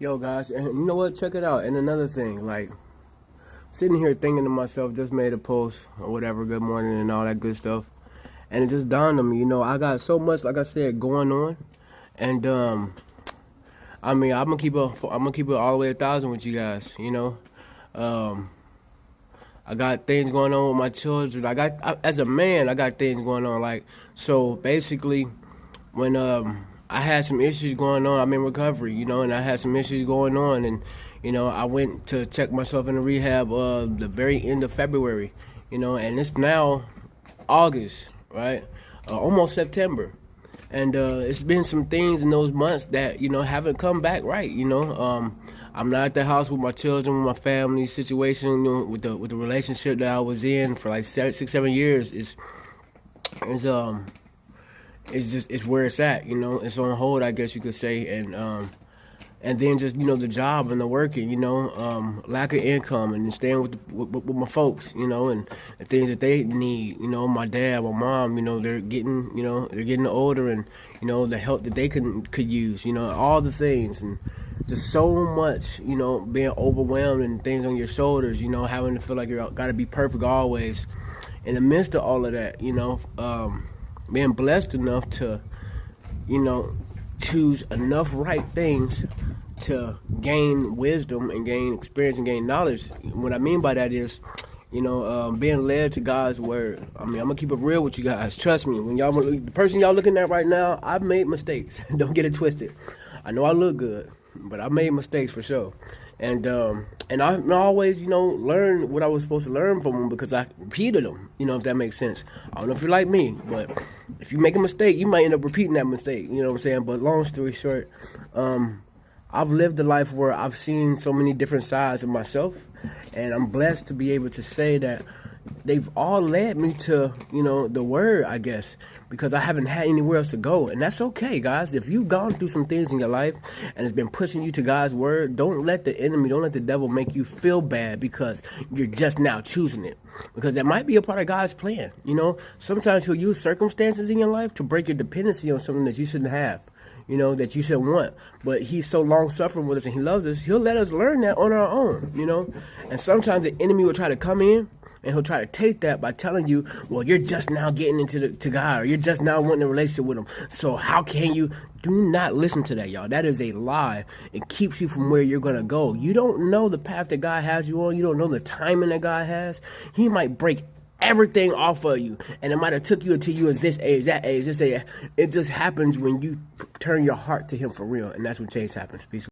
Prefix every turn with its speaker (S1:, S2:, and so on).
S1: Yo, guys, and you know what? Check it out. And another thing, like, sitting here thinking to myself, just made a post or whatever, good morning and all that good stuff. And it just dawned on me, I got so much, like I said, going on. And, I mean, I'm gonna keep it all the way 1,000 with you guys, Um, I got things going on with my children. As a man, I got things going on. Like, so basically, when I had some issues going on, I'm in recovery, and I had some issues going on, and I went to check myself in the rehab the very end of February, and it's now August, right? Almost September. And it's been some things in those months that haven't come back right. I'm not at the house with my children, with my family situation, with the relationship that I was in for like 6, 7 years. Is it's where it's at. It's on hold, I guess you could say, and then just the job and the working, lack of income and staying with my folks, and the things that they need, my dad, my mom, they're getting older, and the help that they could use, all the things, and just so much, being overwhelmed and things on your shoulders, having to feel like you got to be perfect always. In the midst of all of that, being blessed enough to, choose enough right things to gain wisdom and gain experience and gain knowledge. What I mean by that is, being led to God's word. I mean, I'm gonna keep it real with you guys. Trust me, when the person y'all looking at right now, I've made mistakes. Don't get it twisted. I know I look good, but I made mistakes for sure. And I always, learn what I was supposed to learn from them because I repeated them, if that makes sense. I don't know if you're like me, but if you make a mistake, you might end up repeating that mistake, you know what I'm saying? But long story short, I've lived a life where I've seen so many different sides of myself, and I'm blessed to be able to say that they've all led me to, the word, I guess, because I haven't had anywhere else to go. And that's okay, guys. If you've gone through some things in your life and it's been pushing you to God's word, don't let the enemy, don't let the devil make you feel bad because you're just now choosing it. Because that might be a part of God's plan. Sometimes he'll use circumstances in your life to break your dependency on something that you shouldn't have. That you should want. But he's so long-suffering with us and he loves us, he'll let us learn that on our own, And sometimes the enemy will try to come in and he'll try to take that by telling you, well, you're just now getting into to God, or you're just now wanting a relationship with him. So how can you? Do not listen to that, y'all. That is a lie. It keeps you from where you're going to go. You don't know the path that God has you on. You don't know the timing that God has. He might break everything off of you, and it might have took you until you was this age, that age. It just happens when you turn your heart to him for real, and that's when change happens. Peace.